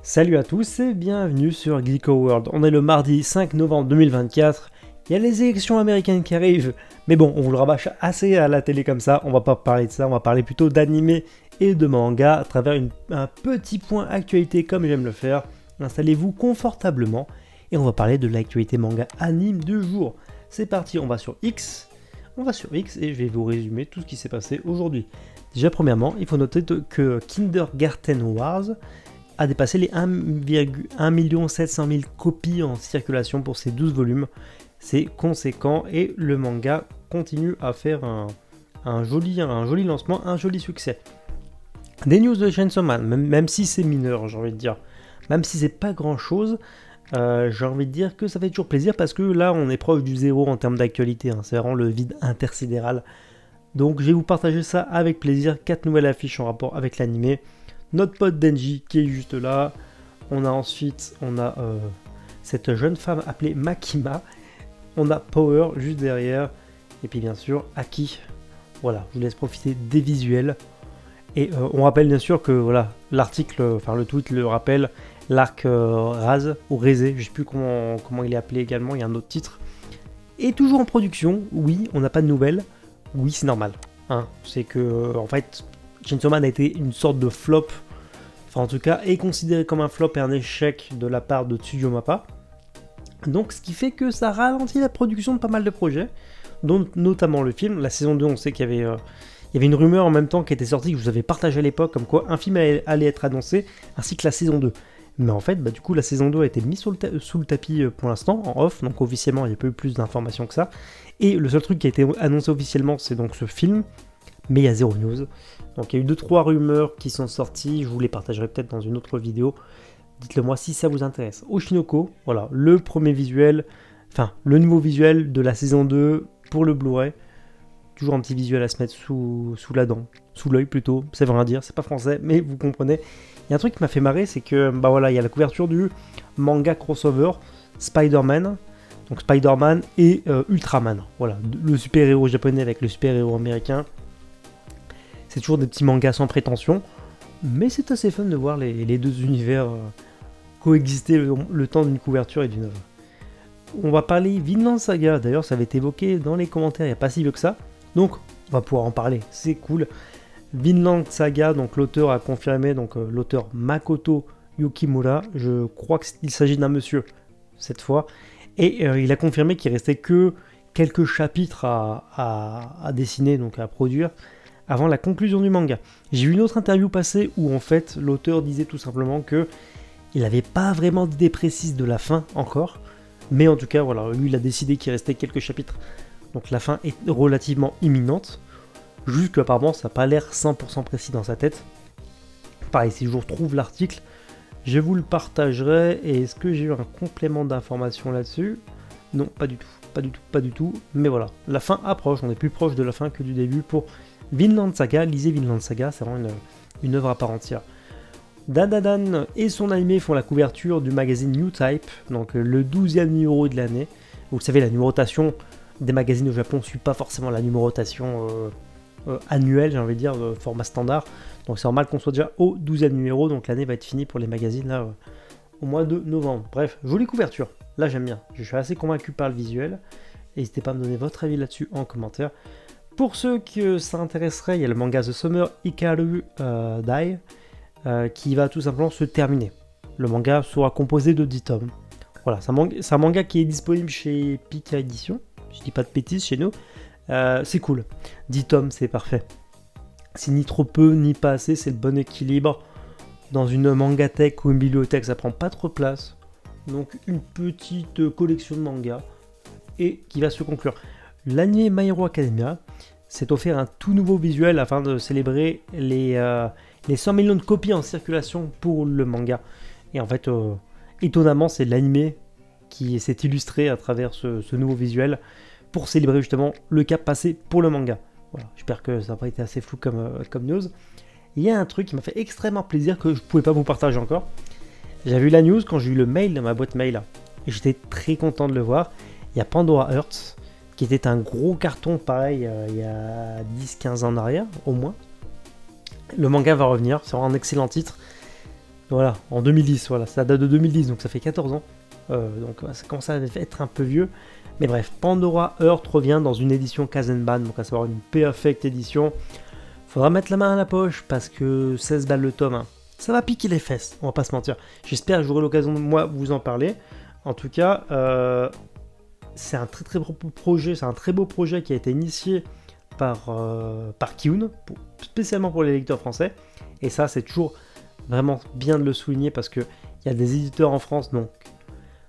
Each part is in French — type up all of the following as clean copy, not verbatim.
Salut à tous et bienvenue sur Geeko World. On est le mardi 5 novembre 2024. Il y a les élections américaines qui arrivent. Mais bon, on vous le rabâche assez à la télé comme ça. On va pas parler de ça, on va parler plutôt d'animé et de manga à travers un petit point actualité comme j'aime le faire. Installez-vous confortablement et on va parler de l'actualité manga anime du jour. C'est parti, on va sur X. Et je vais vous résumer tout ce qui s'est passé aujourd'hui. Déjà, premièrement, il faut noter que Kindergarten Wars a dépassé les 1 700 000 copies en circulation pour ses 12 volumes. C'est conséquent et le manga continue à faire un joli lancement, un joli succès. Des news de Chainsaw Man, même si c'est mineur, j'ai envie de dire. Même si c'est pas grand chose, j'ai envie de dire que ça fait toujours plaisir parce que là on est proche du zéro en termes d'actualité, hein. C'est vraiment le vide intersidéral. Donc je vais vous partager ça avec plaisir, 4 nouvelles affiches en rapport avec l'animé. Notre pote Denji qui est juste là. On a ensuite cette jeune femme appelée Makima. On a Power juste derrière. Et puis bien sûr Aki. Voilà, je vous laisse profiter des visuels. Et on rappelle bien sûr que voilà, l'article, enfin le tweet le rappelle, l'arc Raz ou Rézé, je sais plus comment il est appelé également, il y a un autre titre. Et toujours en production, oui, on n'a pas de nouvelles. Oui, c'est normal. Hein. C'est que en fait, Chainsaw Man a été une sorte de flop, enfin en tout cas est considéré comme un flop et un échec de la part de Tsuyo Mappa. Donc ce qui fait que ça ralentit la production de pas mal de projets, dont notamment le film. La saison 2, on sait qu'il y avait une rumeur en même temps qui était sortie, que je vous avais partagé à l'époque, comme quoi un film allait être annoncé, ainsi que la saison 2. Mais en fait, du coup, la saison 2 a été mise sous le tapis pour l'instant, en off, donc officiellement, il n'y a pas eu plus d'informations que ça. Et le seul truc qui a été annoncé officiellement, c'est donc ce film, mais il y a zéro news. Donc il y a eu 2-3 rumeurs qui sont sorties, je vous les partagerai peut-être dans une autre vidéo. Dites-le moi si ça vous intéresse. Oshinoko, voilà, le premier visuel, enfin, le nouveau visuel de la saison 2 pour le Blu-ray. Toujours un petit visuel à se mettre sous la dent, sous l'œil plutôt, ça veut rien dire, c'est pas français, mais vous comprenez. Il y a un truc qui m'a fait marrer, c'est que, voilà, il y a la couverture du manga crossover Spider-Man, donc Spider-Man et Ultraman, voilà, le super-héros japonais avec le super-héros américain. C'est toujours des petits mangas sans prétention, mais c'est assez fun de voir les deux univers coexister le temps d'une couverture et d'une œuvre. On va parler Vinland Saga, d'ailleurs ça avait été évoqué dans les commentaires il n'y a pas si vieux que ça, donc on va pouvoir en parler, c'est cool. Vinland Saga, donc l'auteur a confirmé, donc l'auteur Makoto Yukimura, je crois qu'il s'agit d'un monsieur cette fois, et il a confirmé qu'il restait que quelques chapitres à dessiner, donc à produire, avant la conclusion du manga. J'ai vu une autre interview passer où en fait l'auteur disait tout simplement que il n'avait pas vraiment d'idée précise de la fin encore, mais en tout cas voilà, lui il a décidé qu'il restait quelques chapitres, donc la fin est relativement imminente. Juste qu'apparemment ça n'a pas l'air 100% précis dans sa tête. Pareil, si je vous retrouve l'article, je vous le partagerai. Et est-ce que j'ai eu un complément d'information là-dessus? Non, pas du tout. Mais voilà, la fin approche, on est plus proche de la fin que du début pour Vinland Saga. Lisez Vinland Saga, c'est vraiment une œuvre à part entière. Dandadan et son animé font la couverture du magazine New Type, donc le 12e numéro de l'année. Vous savez, la numérotation des magazines au Japon ne suit pas forcément la numérotation annuel, j'ai envie de dire, format standard. Donc c'est normal qu'on soit déjà au 12e numéro, donc l'année va être finie pour les magazines là au mois de novembre. Bref, jolie couverture, là j'aime bien. Je suis assez convaincu par le visuel. N'hésitez pas à me donner votre avis là-dessus en commentaire. Pour ceux que ça intéresserait, il y a le manga The Summer Hikaru Dai qui va tout simplement se terminer. Le manga sera composé de 10 tomes. Voilà, c'est un manga qui est disponible chez Pika Edition, je dis pas de bêtises chez nous. C'est cool, 10 tomes c'est parfait. C'est ni trop peu ni pas assez, c'est le bon équilibre. Dans une mangatech ou une bibliothèque ça prend pas trop de place. Donc une petite collection de mangas et qui va se conclure. L'anime My Hero Academia s'est offert un tout nouveau visuel afin de célébrer les 100 millions de copies en circulation pour le manga. Et en fait, étonnamment c'est l'anime qui s'est illustré à travers ce nouveau visuel pour célébrer justement le cap passé pour le manga. Voilà, j'espère que ça n'a pas été assez flou comme news. Il y a un truc qui m'a fait extrêmement plaisir que je ne pouvais pas vous partager encore. J'avais vu la news quand j'ai eu le mail dans ma boîte mail. Et j'étais très content de le voir. Il y a Pandora Hearts, qui était un gros carton pareil il y a 10-15 ans en arrière, au moins. Le manga va revenir, c'est vraiment un excellent titre. Voilà, en 2010, voilà, ça date de 2010, donc ça fait 14 ans. Donc ça commence à être un peu vieux. Mais bref, Pandora Hearts revient dans une édition Kazenban, donc à savoir une Perfect édition. Faudra mettre la main à la poche parce que 16 balles le tome, hein, ça va piquer les fesses, on va pas se mentir. J'espère que j'aurai l'occasion de moi vous en parler. En tout cas, c'est un très beau projet, c'est un très beau projet qui a été initié par Kiyun, spécialement pour les lecteurs français. Et ça, c'est toujours vraiment bien de le souligner parce que il y a des éditeurs en France, donc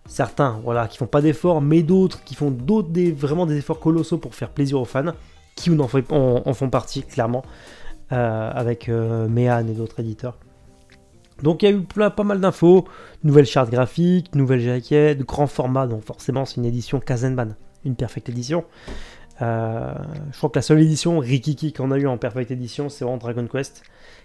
certains, voilà, qui font pas d'efforts, mais d'autres qui font vraiment des efforts colossaux pour faire plaisir aux fans. Kiyun en font partie clairement, avec Mehan et d'autres éditeurs. Donc il y a eu pas mal d'infos, nouvelles chartes graphiques, nouvelles jaquettes, grand format, donc forcément c'est une édition Kazenban, une Perfect édition. Je crois que la seule édition Rikiki qu'on a eu en Perfect édition, c'est vraiment Dragon Quest,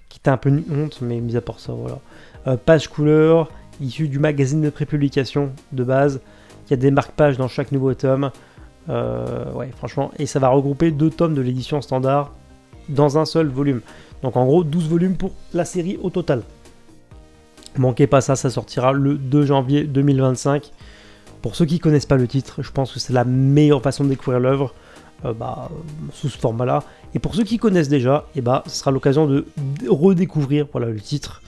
qui était un peu une honte, mais mis à part ça, voilà. Page couleur, issu du magazine de prépublication de base, il y a des marque-pages dans chaque nouveau tome. Ouais, franchement, et ça va regrouper 2 tomes de l'édition standard dans un seul volume. Donc en gros, 12 volumes pour la série au total. Manquez pas ça, ça sortira le 2 janvier 2025. Pour ceux qui connaissent pas le titre, je pense que c'est la meilleure façon de découvrir l'œuvre sous ce format-là. Et pour ceux qui connaissent déjà, ce sera l'occasion de redécouvrir le titre.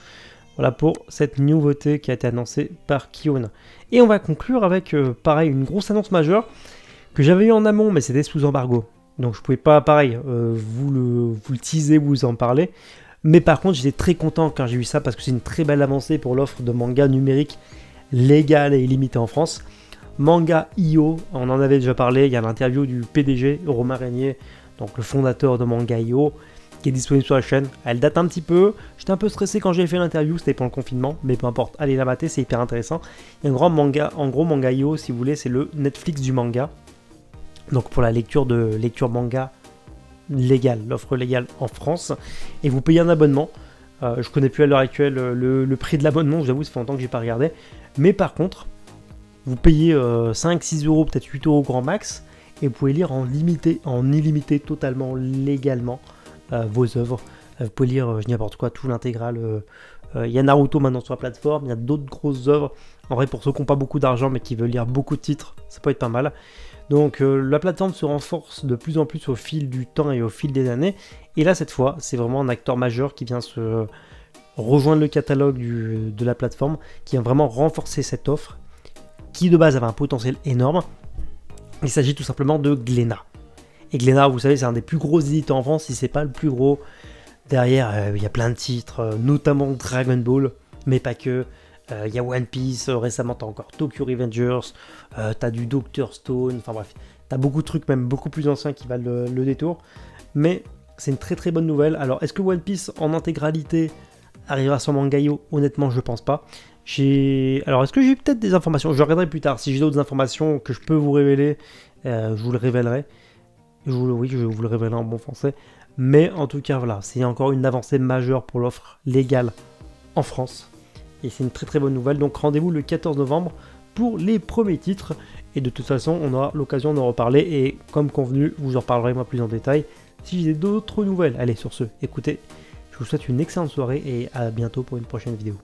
Voilà pour cette nouveauté qui a été annoncée par Kiyun. Et on va conclure avec, pareil, une grosse annonce majeure que j'avais eu en amont, mais c'était sous embargo. Donc je pouvais pas, pareil, vous le teaser, vous en parler. Mais par contre, j'étais très content quand j'ai vu ça parce que c'est une très belle avancée pour l'offre de manga numérique légal et illimité en France. Manga.io, on en avait déjà parlé, il y a l'interview du PDG, Romain Régnier, donc le fondateur de Manga.io, qui est disponible sur la chaîne. Elle date un petit peu, j'étais un peu stressé quand j'ai fait l'interview, c'était pendant le confinement, mais peu importe, allez la mater, c'est hyper intéressant. Il y a un grand manga, en gros Manga.io, si vous voulez, c'est le Netflix du manga. Donc pour la lecture manga légale, l'offre légale en France, et vous payez un abonnement. Je connais plus à l'heure actuelle le prix de l'abonnement, je vous avoue, ça fait longtemps que j'ai pas regardé. Mais par contre, vous payez 5, 6 euros, peut-être 8 euros grand max, et vous pouvez lire en illimité totalement légalement vos œuvres. Vous pouvez lire n'importe quoi, tout l'intégral. Il y a Naruto maintenant sur la plateforme, il y a d'autres grosses œuvres. En vrai, pour ceux qui n'ont pas beaucoup d'argent mais qui veulent lire beaucoup de titres, ça peut être pas mal. Donc la plateforme se renforce de plus en plus au fil du temps et au fil des années. Et là, cette fois, c'est vraiment un acteur majeur qui vient se rejoindre le catalogue de la plateforme, qui vient vraiment renforcer cette offre, qui de base avait un potentiel énorme. Il s'agit tout simplement de Glénat. Et Glénat, vous savez, c'est un des plus gros éditeurs en France, si c'est pas le plus gros. Derrière, il y a plein de titres, notamment Dragon Ball, mais pas que. Il y a One Piece, récemment t'as encore Tokyo Revengers, t'as du Dr Stone, enfin bref, t'as beaucoup de trucs, même beaucoup plus anciens qui valent le détour. Mais c'est une très bonne nouvelle. Alors, est-ce que One Piece en intégralité arrivera sur Manga.io? Honnêtement, je pense pas. Alors, est-ce que j'ai peut-être des informations? Je regarderai plus tard. Si j'ai d'autres informations que je peux vous révéler, je vous le révélerai. Oui, je vous le révélerai en bon français. Mais en tout cas, voilà, c'est encore une avancée majeure pour l'offre légale en France. Et c'est une très bonne nouvelle. Donc rendez-vous le 14 novembre pour les premiers titres. Et de toute façon, on aura l'occasion d'en reparler. Et comme convenu, je vous en reparlerai moi plus en détail si j'ai d'autres nouvelles. Allez, sur ce, écoutez, je vous souhaite une excellente soirée et à bientôt pour une prochaine vidéo.